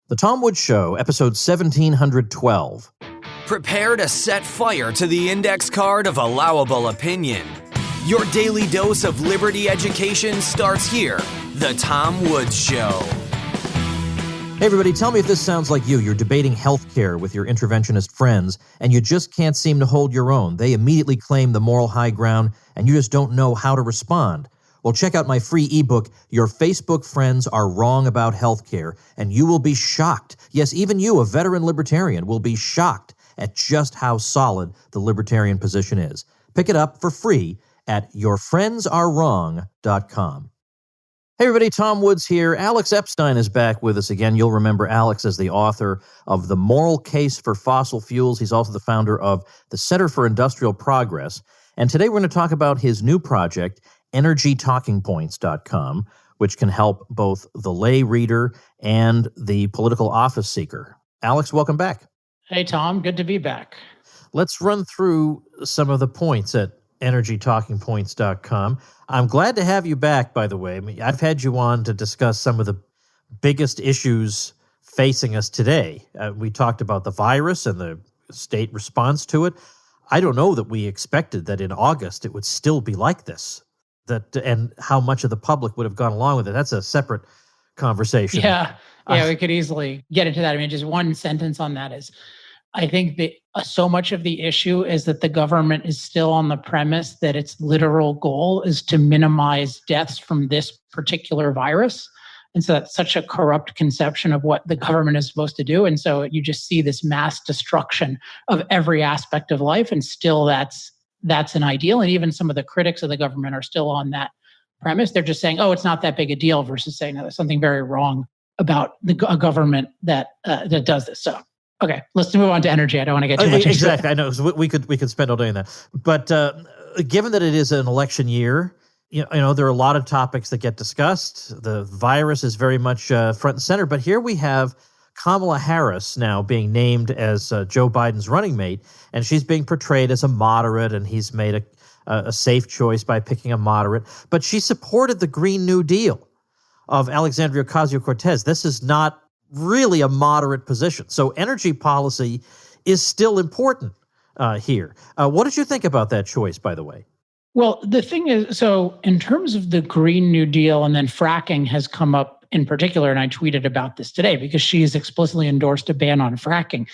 The Tom Woods Show, episode 1712. Prepare to set fire to the index card of allowable opinion. Your daily dose of liberty education starts here. The Tom Woods Show. Hey everybody, tell me if this sounds like you. You're debating healthcare with your interventionist friends, and you just can't seem to hold your own. They immediately claim the moral high ground, and you just don't know how to respond. Well, check out my free ebook, Your Facebook Friends Are Wrong About Healthcare, and you will be shocked. Yes, even you, a veteran libertarian, will be shocked at just how solid the libertarian position is. Pick it up for free at yourfriendsarewrong.com. Hey everybody, Tom Woods here. Alex Epstein is back with us again. You'll remember Alex as the author of The Moral Case for Fossil Fuels. He's also the founder of the Center for Industrial Progress. And today we're going to talk about his new project, Energytalkingpointscom, which can help both the lay reader and the political office seeker. Alex, welcome back. Hey, Tom. Good to be back. Let's run through some of the points at Energytalkingpoints.com. I'm glad to have you back, by the way. I mean, I've had you on to discuss some of the biggest issues facing us today. We talked about the virus and the state response to it. I don't know that we expected that in August it would still be like this. And how much of the public would have gone along with it. That's a separate conversation. Yeah, we could easily get into that. I mean, just one sentence on that is, I think that so much of the issue is that the government is still on the premise that its literal goal is to minimize deaths from this particular virus. And so that's such a corrupt conception of what the government is supposed to do. And so you just see this mass destruction of every aspect of life. And still that's an ideal. And even some of the critics of the government are still on that premise. They're just saying, oh, it's not that big a deal, versus saying, no, there's something very wrong about a government that does this. So, okay, let's move on to energy. I don't want to get too much into Exactly. it. I know. So we could spend all day on that. But given that it is an election year, you know, there are a lot of topics that get discussed. The virus is very much front and center. But here we have Kamala Harris now being named as Joe Biden's running mate, and she's being portrayed as a moderate, and he's made a safe choice by picking a moderate. But she supported the Green New Deal of Alexandria Ocasio-Cortez. This is not really a moderate position. So energy policy is still important here. What did you think about that choice, by the way? Well, the thing is, so in terms of the Green New Deal, and then fracking has come up in particular, and I tweeted about this today because she's explicitly endorsed a ban on fracking.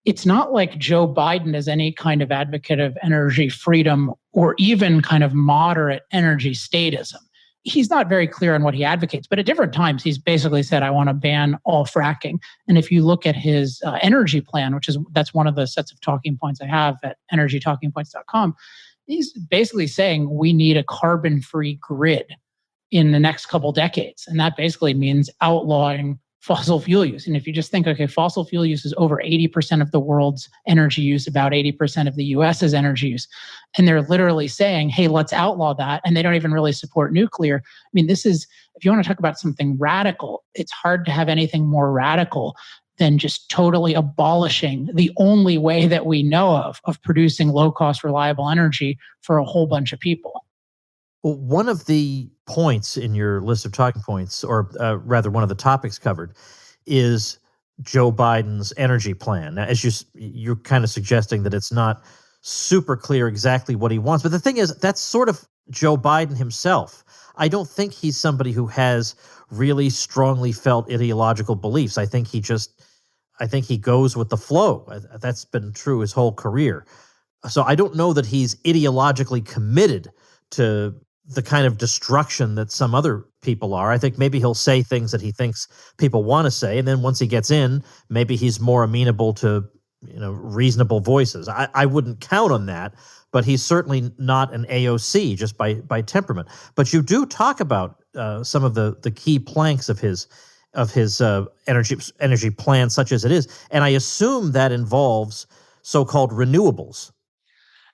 It's not like Joe Biden is any kind of advocate of energy freedom or even kind of moderate energy statism. He's not very clear on what he advocates, but at different times he's basically said, I want to ban all fracking. And if you look at his energy plan, that's one of the sets of talking points I have at energytalkingpoints.com, he's basically saying we need a carbon-free grid in the next couple decades. And that basically means outlawing fossil fuel use. And if you just think, okay, fossil fuel use is over 80% of the world's energy use, about 80% of the US's energy use. And they're literally saying, hey, let's outlaw that. And they don't even really support nuclear. I mean, this is, if you want to talk about something radical, it's hard to have anything more radical than just totally abolishing the only way that we know of producing low-cost, reliable energy for a whole bunch of people. Well, one of the points in your list of talking points, or rather one of the topics covered, is Joe Biden's energy plan. Now, as you're kind of suggesting that it's not super clear exactly what he wants. But the thing is, that's sort of Joe Biden himself. I don't think he's somebody who has really strongly felt ideological beliefs. I think he goes with the flow. That's been true his whole career. So I don't know that he's ideologically committed to the kind of destruction that some other people are. I think maybe he'll say things that he thinks people want to say, and then once he gets in, maybe he's more amenable to reasonable voices. I wouldn't count on that, but he's certainly not an AOC just by temperament. But you do talk about some of the key planks of his energy plan, such as it is, and I assume that involves so-called renewables.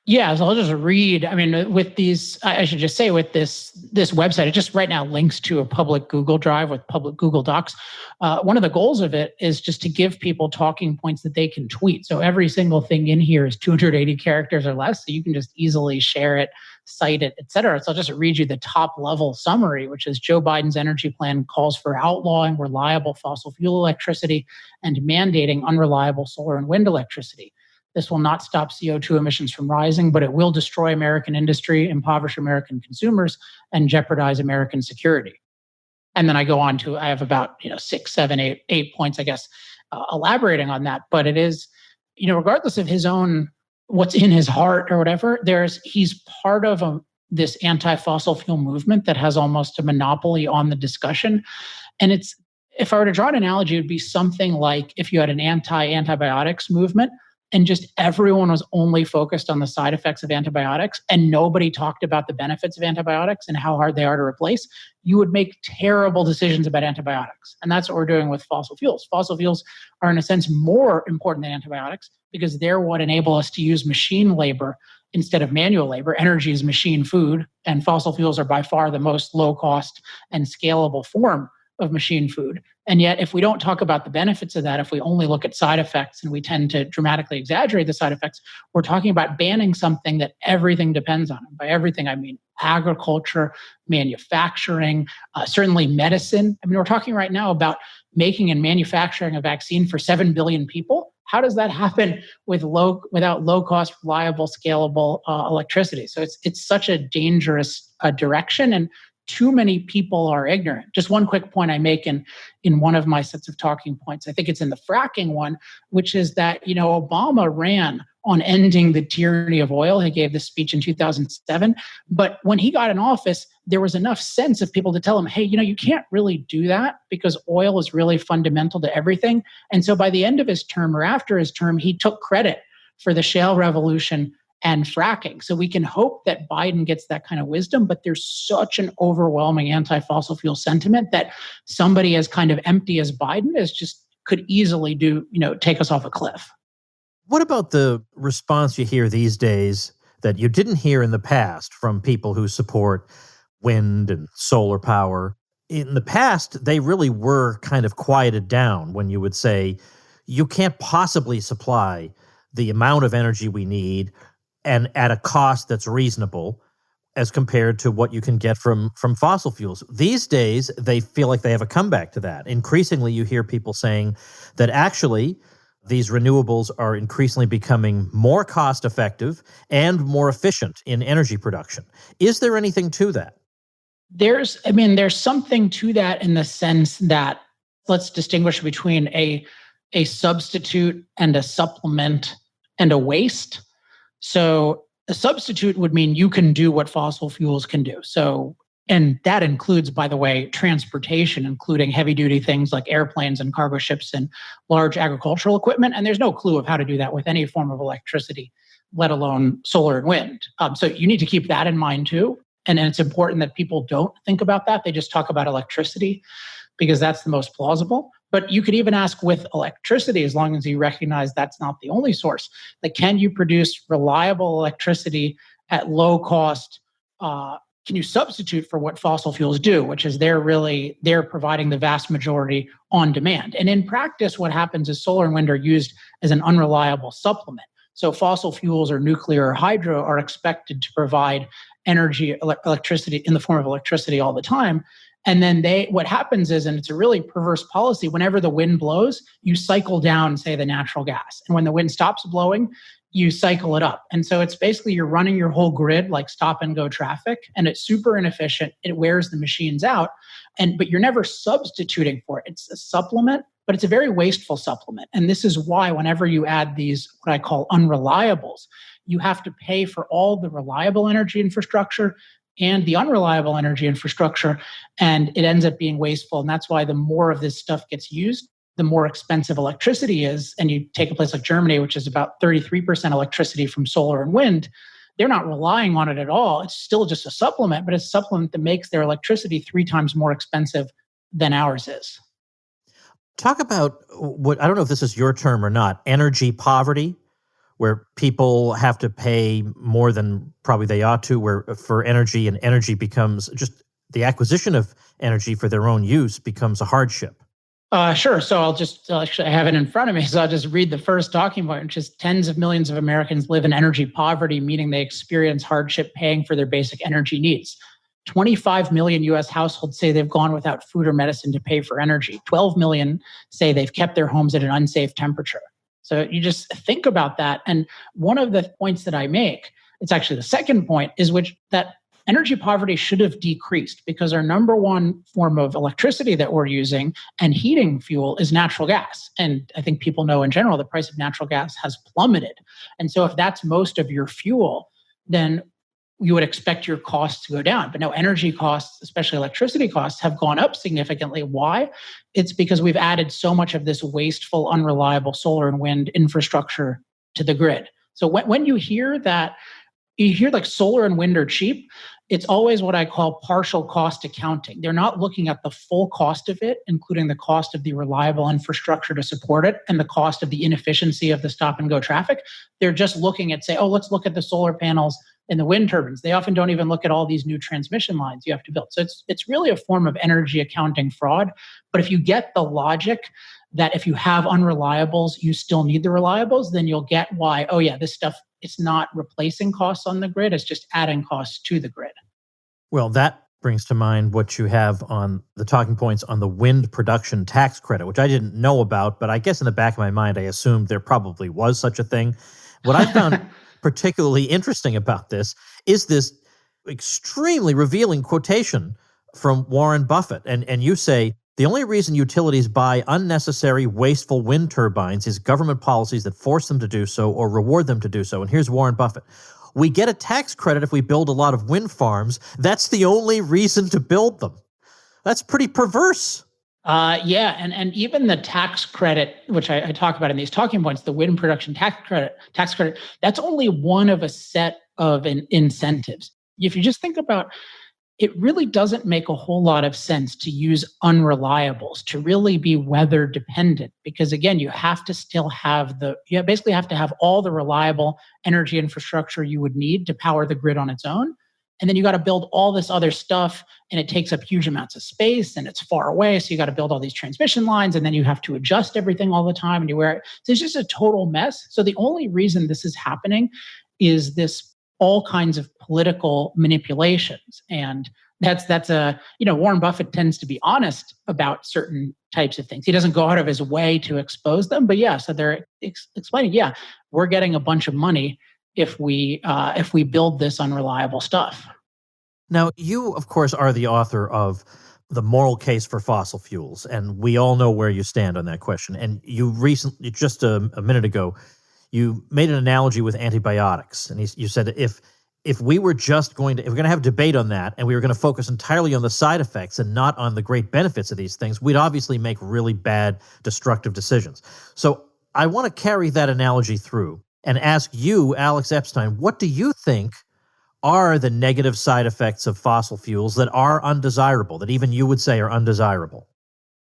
Yeah, so I'll just read. I mean, with these, I should just say with this website, it just right now links to a public Google Drive with public Google Docs. One of the goals of it is just to give people talking points that they can tweet. So every single thing in here is 280 characters or less. So you can just easily share it, cite it, et cetera. So I'll just read you the top level summary, which is Joe Biden's energy plan calls for outlawing reliable fossil fuel electricity and mandating unreliable solar and wind electricity. This will not stop CO2 emissions from rising, but it will destroy American industry, impoverish American consumers, and jeopardize American security. And then I go on to, I have about 6, 7, 8 points, I guess, elaborating on that. But it is, regardless of his own, what's in his heart or whatever, he's part of this anti-fossil fuel movement that has almost a monopoly on the discussion. And if I were to draw an analogy, it would be something like if you had an anti-antibiotics movement, and just everyone was only focused on the side effects of antibiotics and nobody talked about the benefits of antibiotics and how hard they are to replace, you would make terrible decisions about antibiotics. And that's what we're doing with fossil fuels. Fossil fuels are, in a sense, more important than antibiotics because they're what enable us to use machine labor instead of manual labor. Energy is machine food, and fossil fuels are by far the most low-cost and scalable form of machine food. And yet, if we don't talk about the benefits of that, if we only look at side effects and we tend to dramatically exaggerate the side effects, we're talking about banning something that everything depends on. And by everything, I mean agriculture, manufacturing, certainly medicine. I mean, we're talking right now about making and manufacturing a vaccine for 7 billion people. How does that happen without low-cost, reliable, scalable electricity? So it's such a dangerous direction, and too many people are ignorant. Just one quick point I make in one of my sets of talking points, I think it's in the fracking one, which is that, Obama ran on ending the tyranny of oil. He gave this speech in 2007. But when he got in office, there was enough sense of people to tell him, hey, you can't really do that because oil is really fundamental to everything. And so by the end of his term or after his term, he took credit for the shale revolution and fracking. So we can hope that Biden gets that kind of wisdom, but there's such an overwhelming anti-fossil fuel sentiment that somebody as kind of empty as Biden could easily take us off a cliff. What about the response you hear these days that you didn't hear in the past from people who support wind and solar power? In the past, they really were kind of quieted down when you would say, you can't possibly supply the amount of energy we need and at a cost that's reasonable as compared to what you can get from fossil fuels. These days, they feel like they have a comeback to that. Increasingly, you hear people saying that actually these renewables are increasingly becoming more cost-effective and more efficient in energy production. Is there anything to that? There's something to that in the sense that let's distinguish between a substitute and a supplement and a waste. So a substitute would mean you can do what fossil fuels can do. So, and that includes, by the way, transportation, including heavy duty things like airplanes and cargo ships and large agricultural equipment. And there's no clue of how to do that with any form of electricity, let alone solar and wind. So you need to keep that in mind too. And it's important that people don't think about that. They just talk about electricity because that's the most plausible. But you could even ask with electricity, as long as you recognize that's not the only source, like, can you produce reliable electricity at low cost? Can you substitute for what fossil fuels do, which is they're providing the vast majority on demand. And in practice, what happens is solar and wind are used as an unreliable supplement. So fossil fuels or nuclear or hydro are expected to provide energy, electricity in the form of electricity all the time. And then what happens is, and it's a really perverse policy, whenever the wind blows, you cycle down, say, the natural gas. And when the wind stops blowing, you cycle it up. And so it's basically you're running your whole grid like stop and go traffic, and it's super inefficient. It wears the machines out, but you're never substituting for it. It's a supplement, but it's a very wasteful supplement. And this is why whenever you add these, what I call unreliables, you have to pay for all the reliable energy infrastructure and the unreliable energy infrastructure, and it ends up being wasteful. And that's why the more of this stuff gets used, the more expensive electricity is. And you take a place like Germany, which is about 33% electricity from solar and wind, they're not relying on it at all. It's still just a supplement, but it's a supplement that makes their electricity 3 times more expensive than ours is. Talk about what, I don't know if this is your term or not, energy poverty, where people have to pay more than probably they ought to for energy, and energy becomes just the acquisition of energy for their own use becomes a hardship. Sure. So I'll just actually I have it in front of me. So I'll just read the first talking point, which is tens of millions of Americans live in energy poverty, meaning they experience hardship paying for their basic energy needs. 25 million US households say they've gone without food or medicine to pay for energy. 12 million say they've kept their homes at an unsafe temperature. So you just think about that. And one of the points that I make, it's actually the second point, is which that energy poverty should have decreased because our number one form of electricity that we're using and heating fuel is natural gas. And I think people know in general the price of natural gas has plummeted. And so if that's most of your fuel, then you would expect your costs to go down. But no, energy costs, especially electricity costs, have gone up significantly. Why? It's because we've added so much of this wasteful, unreliable solar and wind infrastructure to the grid. So when you hear that, you hear like solar and wind are cheap, it's always what I call partial cost accounting. They're not looking at the full cost of it, including the cost of the reliable infrastructure to support it and the cost of the inefficiency of the stop and go traffic. They're just looking at, say, oh, let's look at the solar panels and the wind turbines. They often don't even look at all these new transmission lines you have to build. So it's really a form of energy accounting fraud. But if you get the logic that if you have unreliables, you still need the reliables, then you'll get why, oh yeah, this stuff, it's not replacing costs on the grid, it's just adding costs to the grid. Well, that brings to mind what you have on the talking points on the wind production tax credit, which I didn't know about, but I guess in the back of my mind, I assumed there probably was such a thing. What I found particularly interesting about this is this extremely revealing quotation from Warren Buffett. And you say, the only reason utilities buy unnecessary, wasteful wind turbines is government policies that force them to do so or reward them to do so. And here's Warren Buffett. We get a tax credit if we build a lot of wind farms. That's the only reason to build them. That's pretty perverse. Yeah, and even the tax credit, which I talk about in these talking points, the wind production tax credit, that's only one of a set of incentives. If you just think about, it really doesn't make a whole lot of sense to use unreliables, to really be weather dependent, because again, you have to still have you basically have to have all the reliable energy infrastructure you would need to power the grid on its own. And then you got to build all this other stuff, and it takes up huge amounts of space, and it's far away. So you got to build all these transmission lines, and then you have to adjust everything all the time, and you wear it. So it's just a total mess. So the only reason this is happening is this all kinds of political manipulations. And that's Warren Buffett tends to be honest about certain types of things. He doesn't go out of his way to expose them, but yeah, so they're explaining, yeah, we're getting a bunch of money if we build this unreliable stuff. Now, you, of course, are the author of The Moral Case for Fossil Fuels, and we all know where you stand on that question. And you recently, just a minute ago, you made an analogy with antibiotics, and you said if we were just going to, if we're going to have debate on that, and we were going to focus entirely on the side effects and not on the great benefits of these things, we'd obviously make really bad, destructive decisions. So I want to carry that analogy through and ask you, Alex Epstein, what do you think are the negative side effects of fossil fuels that are undesirable, that even you would say are undesirable?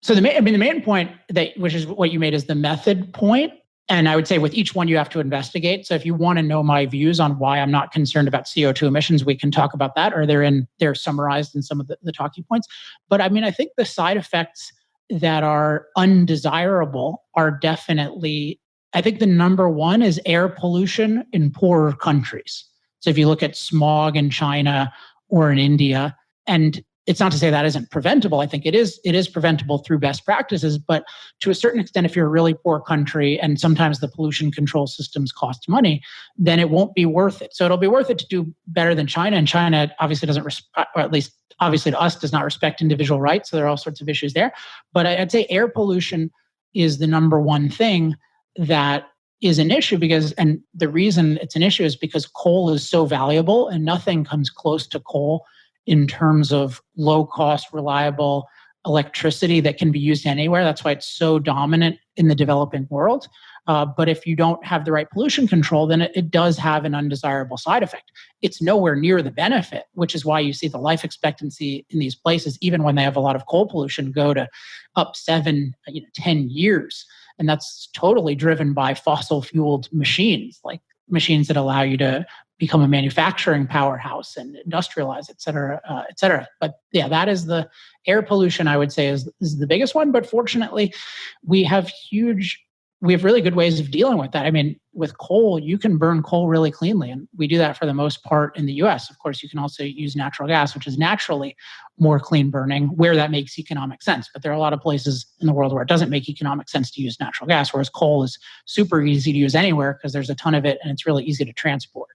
So the main point, which is what you made, is the method point. And I would say with each one, you have to investigate. So if you want to know my views on why I'm not concerned about CO2 emissions, we can talk about that, or they're summarized in some of the talking points. But I mean, I think the side effects that are undesirable are definitely, I think the number one is air pollution in poorer countries. So if you look at smog in China or in India, and it's not to say that isn't preventable. I think it is preventable through best practices, but to a certain extent, if you're a really poor country and sometimes the pollution control systems cost money, then it won't be worth it. So it'll be worth it to do better than China. And China obviously doesn't, or at least obviously to us, does not respect individual rights. So there are all sorts of issues there. But I'd say air pollution is the number one thing that is an issue and the reason it's an issue is because coal is so valuable and nothing comes close to coal in terms of low-cost, reliable electricity that can be used anywhere. That's why it's so dominant in the developing world. But if you don't have the right pollution control, then it does have an undesirable side effect. It's nowhere near the benefit, which is why you see the life expectancy in these places, even when they have a lot of coal pollution, go to up 7, 10 years. And that's totally driven by fossil-fueled machines, like machines that allow you to become a manufacturing powerhouse and industrialize, et cetera, et cetera. But yeah, that is the air pollution, I would say, is the biggest one. But fortunately, we have really good ways of dealing with that. I mean, with coal, you can burn coal really cleanly, and we do that for the most part in the US. Of course, you can also use natural gas, which is naturally more clean burning where that makes economic sense. But there are a lot of places in the world where it doesn't make economic sense to use natural gas, whereas coal is super easy to use anywhere because there's a ton of it and it's really easy to transport.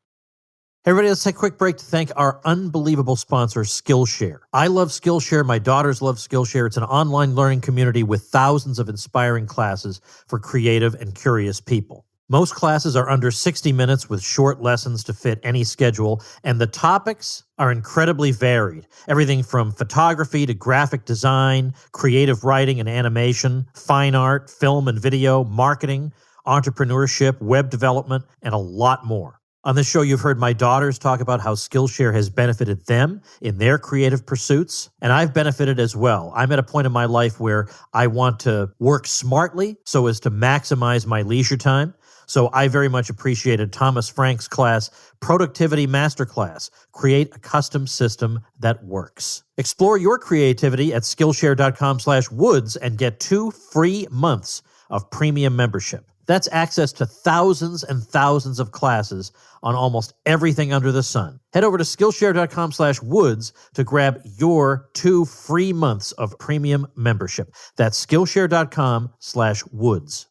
Everybody, let's take a quick break to thank our unbelievable sponsor, Skillshare. I love Skillshare. My daughters love Skillshare. It's an online learning community with thousands of inspiring classes for creative and curious people. Most classes are under 60 minutes with short lessons to fit any schedule, and the topics are incredibly varied. Everything from photography to graphic design, creative writing and animation, fine art, film and video, marketing, entrepreneurship, web development, and a lot more. On this show, you've heard my daughters talk about how Skillshare has benefited them in their creative pursuits, and I've benefited as well. I'm at a point in my life where I want to work smartly so as to maximize my leisure time. So I very much appreciated Thomas Frank's class, Productivity Masterclass, Create a Custom System That Works. Explore your creativity at Skillshare.com/woods and get 2 free months of premium membership. That's access to thousands and thousands of classes on almost everything under the sun. Head over to Skillshare.com/woods to grab your 2 free months of premium membership. That's Skillshare.com/woods.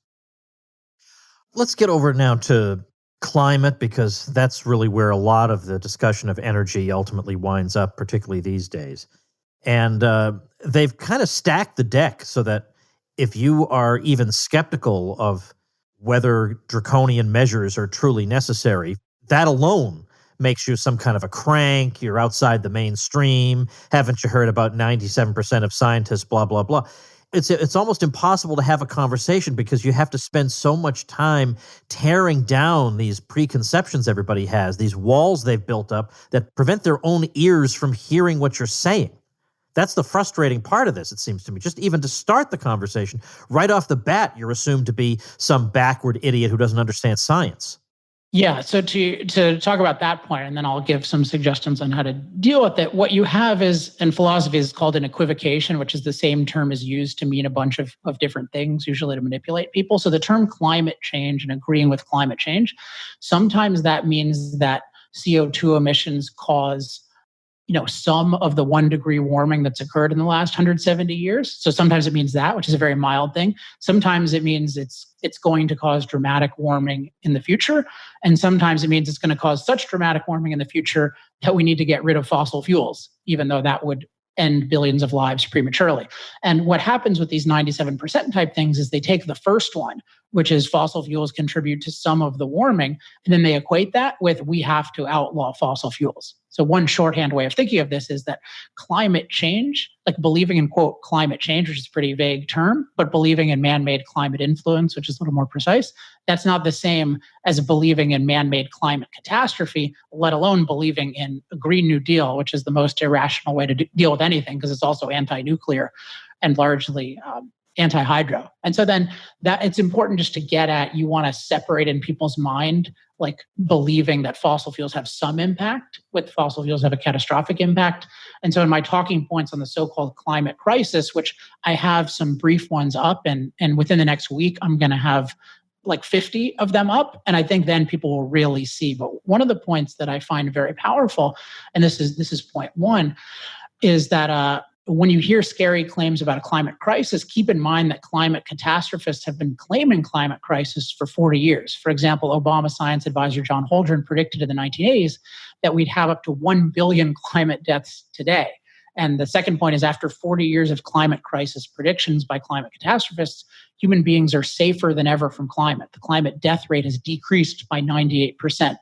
Let's get over now to climate, because that's really where a lot of the discussion of energy ultimately winds up, particularly these days. And they've kind of stacked the deck so that if you are even skeptical of whether draconian measures are truly necessary, that alone makes you some kind of a crank. You're outside the mainstream. Haven't you heard about 97% of scientists, blah, blah, blah. It's almost impossible to have a conversation because you have to spend so much time tearing down these preconceptions everybody has, these walls they've built up that prevent their own ears from hearing what you're saying. That's the frustrating part of this, it seems to me. Just even to start the conversation, right off the bat, you're assumed to be some backward idiot who doesn't understand science. Yeah, so to talk about that point, and then I'll give some suggestions on how to deal with it. What you have is, in philosophy, is called an equivocation, which is the same term is used to mean a bunch of different things, usually to manipulate people. So the term climate change and agreeing with climate change, sometimes that means that CO2 emissions cause some of the 1 degree warming that's occurred in the last 170 years. So sometimes it means that, which is a very mild thing. Sometimes it means it's going to cause dramatic warming in the future. And sometimes it means it's going to cause such dramatic warming in the future that we need to get rid of fossil fuels, even though that would end billions of lives prematurely. And what happens with these 97% type things is they take the first one, which is fossil fuels contribute to some of the warming, and then they equate that with we have to outlaw fossil fuels. So one shorthand way of thinking of this is that climate change, like believing in, quote, climate change, which is a pretty vague term, but believing in man-made climate influence, which is a little more precise, that's not the same as believing in man-made climate catastrophe, let alone believing in a Green New Deal, which is the most irrational way to deal with anything because it's also anti-nuclear and largely anti-hydro. And so then that it's important just to get at, you want to separate in people's mind, like believing that fossil fuels have some impact with fossil fuels have a catastrophic impact. And so in my talking points on the so-called climate crisis, which I have some brief ones up and within the next week, I'm going to have like 50 of them up. And I think then people will really see. But one of the points that I find very powerful, and this is point one, is that when you hear scary claims about a climate crisis, keep in mind that climate catastrophists have been claiming climate crisis for 40 years. For example, Obama science advisor John Holdren predicted in the 1980s that we'd have up to 1 billion climate deaths today. And the second point is, after 40 years of climate crisis predictions by climate catastrophists, human beings are safer than ever from climate. The climate death rate has decreased by 98%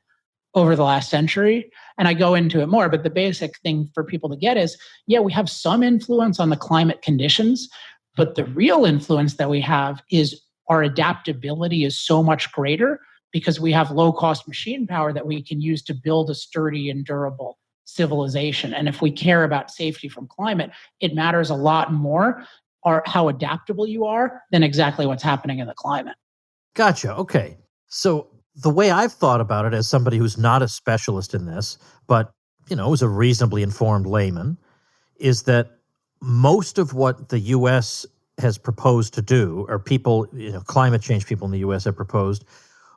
over the last century. And I go into it more, but the basic thing for people to get is, yeah, we have some influence on the climate conditions, but the real influence that we have is our adaptability is so much greater because we have low-cost machine power that we can use to build a sturdy and durable civilization. And if we care about safety from climate, it matters a lot more how adaptable you are than exactly what's happening in the climate. Gotcha. Okay. So The way I've thought about it as somebody who's not a specialist in this, but, is a reasonably informed layman, is that most of what the U.S. has proposed to do, or people, climate change people in the U.S. have proposed,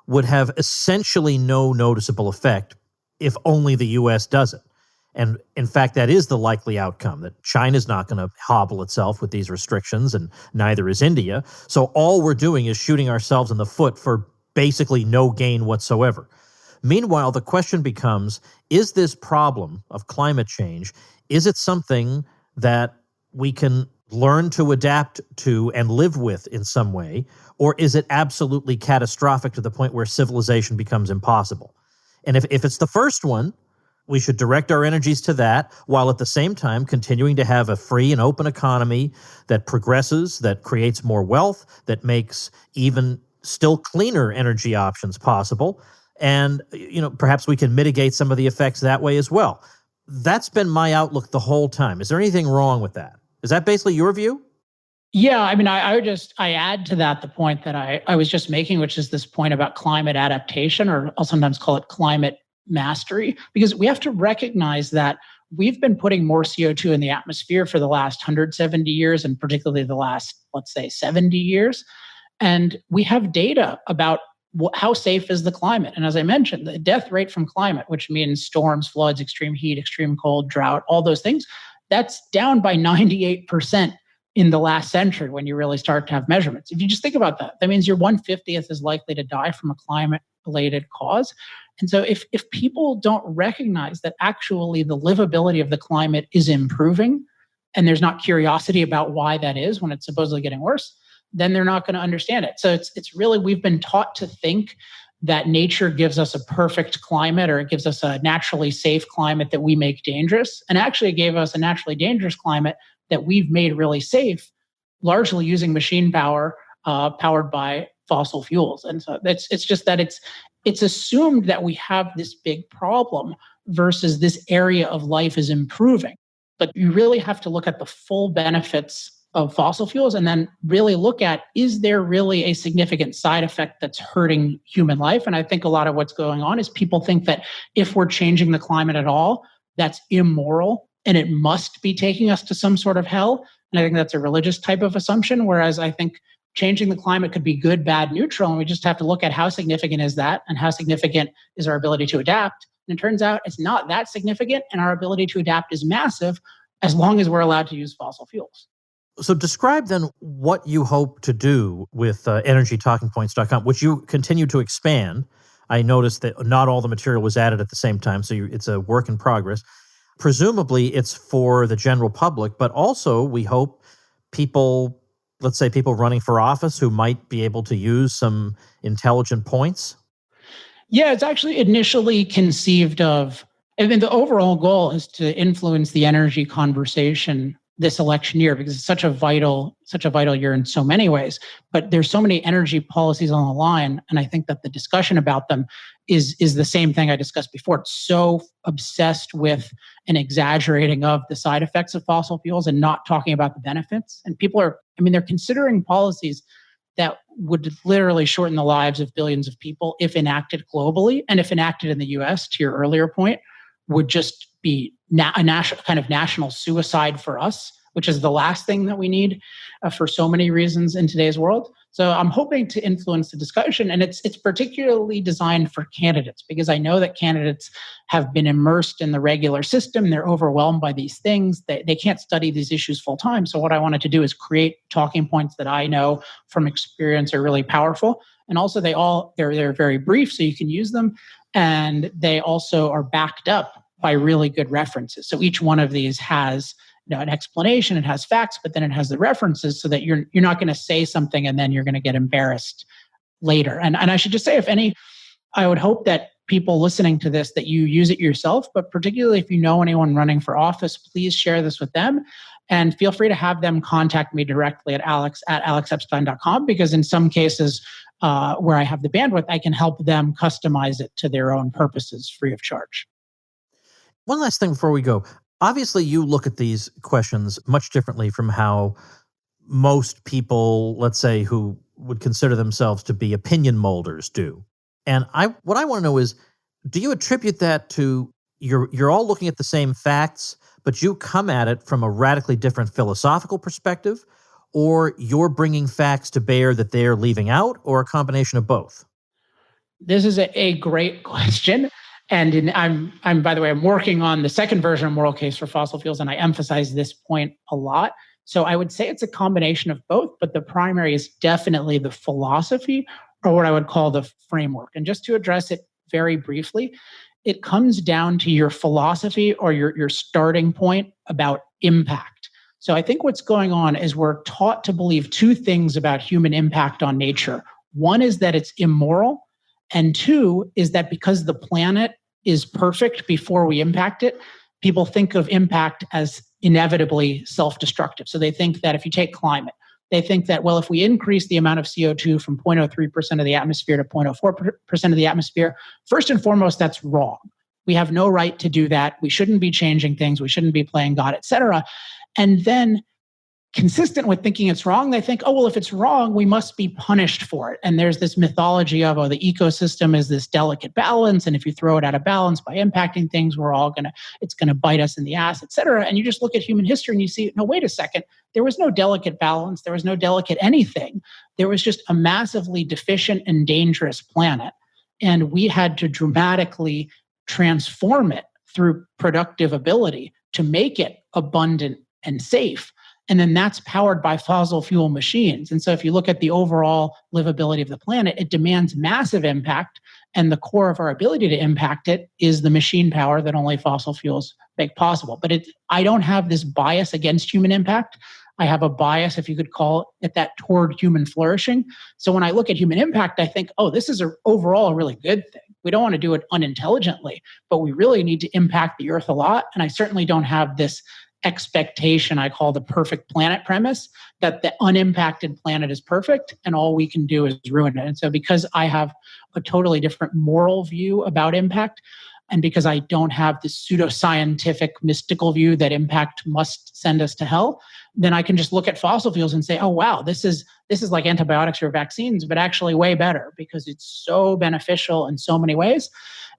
would have essentially no noticeable effect if only the U.S. does it. And in fact, that is the likely outcome, that China's not going to hobble itself with these restrictions, and neither is India. So all we're doing is shooting ourselves in the foot for basically no gain whatsoever. Meanwhile, the question becomes, is this problem of climate change, is it something that we can learn to adapt to and live with in some way, or is it absolutely catastrophic to the point where civilization becomes impossible? And if it's the first one, we should direct our energies to that, while at the same time continuing to have a free and open economy that progresses, that creates more wealth, that makes even still cleaner energy options possible. And, perhaps we can mitigate some of the effects that way as well. That's been my outlook the whole time. Is there anything wrong with that? Is that basically your view? Yeah, I mean, I add to that the point that I was just making, which is this point about climate adaptation, or I'll sometimes call it climate mastery, because we have to recognize that we've been putting more CO2 in the atmosphere for the last 170 years, and particularly the last, let's say, 70 years. And we have data about how safe is the climate. And as I mentioned, the death rate from climate, which means storms, floods, extreme heat, extreme cold, drought, all those things, that's down by 98% in the last century when you really start to have measurements. If you just think about that, that means your 1/50th is likely to die from a climate-related cause. And so if people don't recognize that actually the livability of the climate is improving, and there's not curiosity about why that is when it's supposedly getting worse, then they're not going to understand it. So it's really, we've been taught to think that nature gives us a perfect climate, or it gives us a naturally safe climate that we make dangerous. And actually it gave us a naturally dangerous climate that we've made really safe, largely using machine power powered by fossil fuels. And so it's just that it's assumed that we have this big problem versus this area of life is improving. But you really have to look at the full benefits of fossil fuels and then really look at, is there really a significant side effect that's hurting human life? And I think a lot of what's going on is people think that if we're changing the climate at all, that's immoral and it must be taking us to some sort of hell. And I think that's a religious type of assumption, whereas I think changing the climate could be good, bad, neutral. And we just have to look at how significant is that and how significant is our ability to adapt. And it turns out it's not that significant, and our ability to adapt is massive as long as we're allowed to use fossil fuels. So describe then what you hope to do with energytalkingpoints.com, which you continue to expand. I noticed that not all the material was added at the same time, so it's a work in progress. Presumably it's for the general public, but also we hope people, let's say people running for office who might be able to use some intelligent points. Yeah, it's actually initially conceived of, and then the overall goal is to influence the energy conversation this election year, because it's such a vital year in so many ways. But there's so many energy policies on the line, and I think that the discussion about them is the same thing I discussed before. It's so obsessed with and exaggerating of the side effects of fossil fuels and not talking about the benefits. And people are, they're considering policies that would literally shorten the lives of billions of people if enacted globally, and if enacted in the US, to your earlier point, would just be a national suicide for us, which is the last thing that we need for so many reasons in today's world. So I'm hoping to influence the discussion, and it's particularly designed for candidates, because I know that candidates have been immersed in the regular system. They're overwhelmed by these things. They can't study these issues full time. So what I wanted to do is create talking points that I know from experience are really powerful. And also they're very brief, so you can use them. And they also are backed up by really good references. So each one of these has an explanation, it has facts, but then it has the references, so that you're not going to say something and then you're going to get embarrassed later. And I should just say, I would hope that people listening to this, that you use it yourself, but particularly if you know anyone running for office, please share this with them. And feel free to have them contact me directly at alexepstein.com, because in some cases where I have the bandwidth, I can help them customize it to their own purposes free of charge. One last thing before we go. Obviously, you look at these questions much differently from how most people, let's say, who would consider themselves to be opinion molders do. And what I want to know is, do you attribute that to you're all looking at the same facts, but you come at it from a radically different philosophical perspective, or you're bringing facts to bear that they're leaving out, or a combination of both? This is a great question. And I'm by the way, I'm working on the second version of Moral Case for Fossil Fuels, and I emphasize this point a lot. So I would say it's a combination of both, but the primary is definitely the philosophy, or what I would call the framework. And just to address it very briefly, it comes down to your philosophy or your starting point about impact. So I think what's going on is we're taught to believe two things about human impact on nature. One is that it's immoral, and two is that because the planet is perfect before we impact it, people think of impact as inevitably self-destructive. So they think that if you take climate, they think that, well, if we increase the amount of CO2 from 0.03% of the atmosphere to 0.04% of the atmosphere, first and foremost, that's wrong. We have no right to do that. We shouldn't be changing things. We shouldn't be playing God, et cetera. And then consistent with thinking it's wrong, they think, oh, well, if it's wrong, we must be punished for it. And there's this mythology of, oh, the ecosystem is this delicate balance. And if you throw it out of balance by impacting things, it's going to bite us in the ass, et cetera. And you just look at human history and you see, no, wait a second, there was no delicate balance. There was no delicate anything. There was just a massively deficient and dangerous planet. And we had to dramatically transform it through productive ability to make it abundant and safe. And then that's powered by fossil fuel machines. And so if you look at the overall livability of the planet, it demands massive impact. And the core of our ability to impact it is the machine power that only fossil fuels make possible. But I don't have this bias against human impact. I have a bias, if you could call it that, toward human flourishing. So when I look at human impact, I think, oh, this is overall a really good thing. We don't want to do it unintelligently, but we really need to impact the earth a lot. And I certainly don't have this expectation I call the perfect planet premise, that the unimpacted planet is perfect and all we can do is ruin it. And so because I have a totally different moral view about impact, and because I don't have this pseudoscientific mystical view that impact must send us to hell, then I can just look at fossil fuels and say, oh, wow, this is like antibiotics or vaccines, but actually way better because it's so beneficial in so many ways.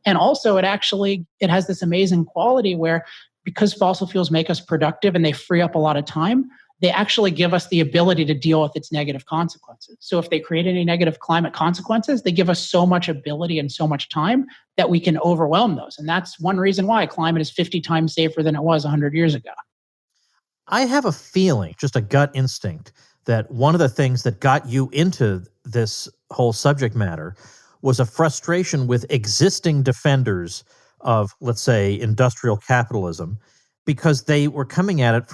And also it has this amazing quality where, because fossil fuels make us productive and they free up a lot of time, they actually give us the ability to deal with its negative consequences. So if they create any negative climate consequences, they give us so much ability and so much time that we can overwhelm those. And that's one reason why climate is 50 times safer than it was 100 years ago. I have a feeling, just a gut instinct, that one of the things that got you into this whole subject matter was a frustration with existing defenders of, let's say, industrial capitalism, because they were coming at it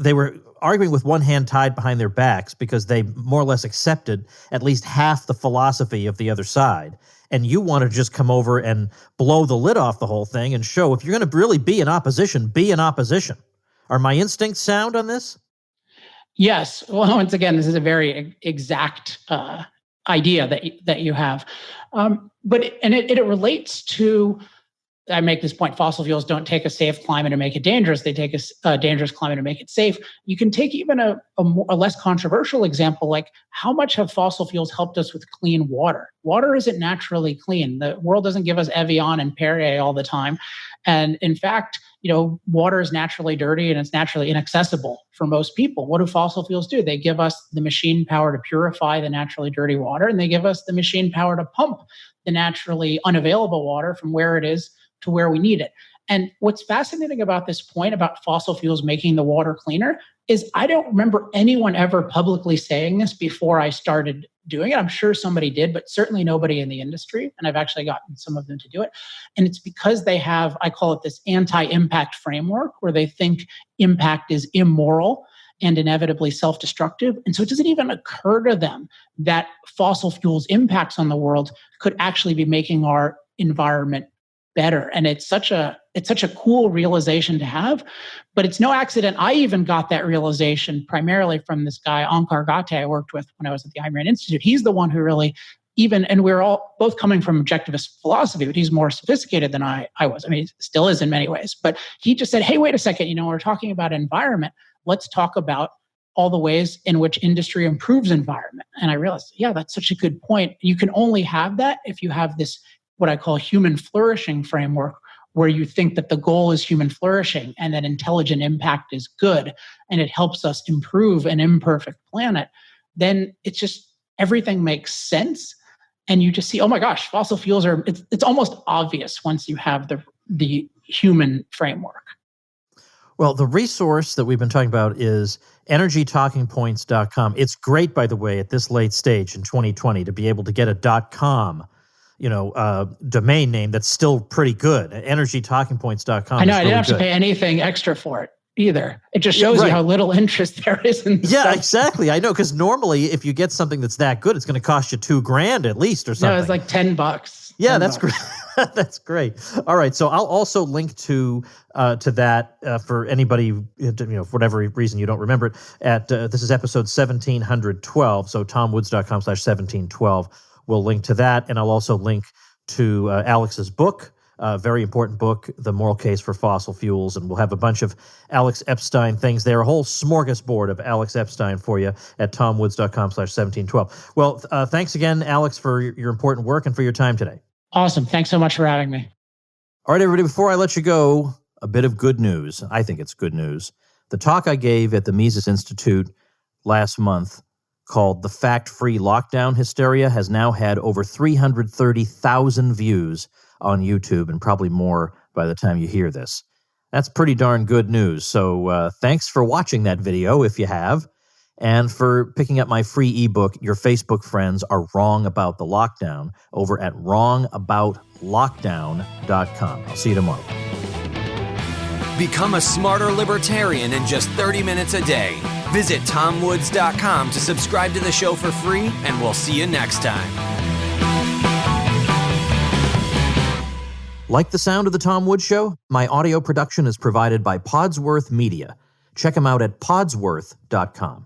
they were arguing with one hand tied behind their backs because they more or less accepted at least half the philosophy of the other side. And you want to just come over and blow the lid off the whole thing and show, if you're going to really be in opposition, be in opposition. Are my instincts sound on this? Yes. Well, once again, this is a very exact idea that you have. But it relates to, I make this point, fossil fuels don't take a safe climate and make it dangerous. They take a dangerous climate and make it safe. You can take even a less controversial example, like how much have fossil fuels helped us with clean water? Water isn't naturally clean. The world doesn't give us Evian and Perrier all the time. And in fact, water is naturally dirty and it's naturally inaccessible for most people. What do fossil fuels do? They give us the machine power to purify the naturally dirty water, and they give us the machine power to pump the naturally unavailable water from where it is to where we need it. And what's fascinating about this point about fossil fuels making the water cleaner is I don't remember anyone ever publicly saying this before I started doing it. I'm sure somebody did, but certainly nobody in the industry. And I've actually gotten some of them to do it. And it's because they have, I call it this anti-impact framework, where they think impact is immoral and inevitably self-destructive. And so it doesn't even occur to them that fossil fuels' impacts on the world could actually be making our environment better. And it's such a cool realization to have, but it's no accident. I even got that realization primarily from this guy, Onkar Ghate, I worked with when I was at the Ayn Rand Institute. He's the one who really and we're all both coming from objectivist philosophy, but he's more sophisticated than I was. I mean, he still is in many ways, but he just said, hey, wait a second, we're talking about environment. Let's talk about all the ways in which industry improves environment. And I realized, yeah, that's such a good point. You can only have that if you have this, what I call human flourishing framework, where you think that the goal is human flourishing and that intelligent impact is good and it helps us improve an imperfect planet. Then it's just, everything makes sense. And you just see, oh my gosh, fossil fuels are, it's almost obvious once you have the human framework. Well, the resource that we've been talking about is Energytalkingpoints.com. It's great, by the way, at this late stage in 2020 to be able to get a .com, domain name that's still pretty good. Energytalkingpoints.com. I know, I didn't have to pay anything extra for it either. It just shows you how little interest there is in this stuff. Exactly. I know, because normally if you get something that's that good, it's going to cost you $2,000 at least or something. No, it's like $10. Yeah, that's great. That's great. All right, so I'll also link to that for anybody, for whatever reason you don't remember it. This is episode 1712. So tomwoods.com/1712. We'll link to that, and I'll also link to Alex's book. Very important book, The Moral Case for Fossil Fuels, and we'll have a bunch of Alex Epstein things there, a whole smorgasbord of Alex Epstein for you at tomwoods.com/1712. Well, thanks again, Alex, for your important work and for your time today. Awesome. Thanks so much for having me. All right, everybody, before I let you go, a bit of good news. I think it's good news. The talk I gave at the Mises Institute last month, called The Fact-Free Lockdown Hysteria, has now had over 330,000 views on YouTube, and probably more by the time you hear this. That's pretty darn good news. So thanks for watching that video if you have, and for picking up my free ebook, Your Facebook Friends Are Wrong About the Lockdown, over at wrongaboutlockdown.com. I'll see you tomorrow. Become a smarter libertarian in just 30 minutes a day. Visit tomwoods.com to subscribe to the show for free, and we'll see you next time. Like the sound of The Tom Woods Show? My audio production is provided by Podsworth Media. Check them out at podsworth.com.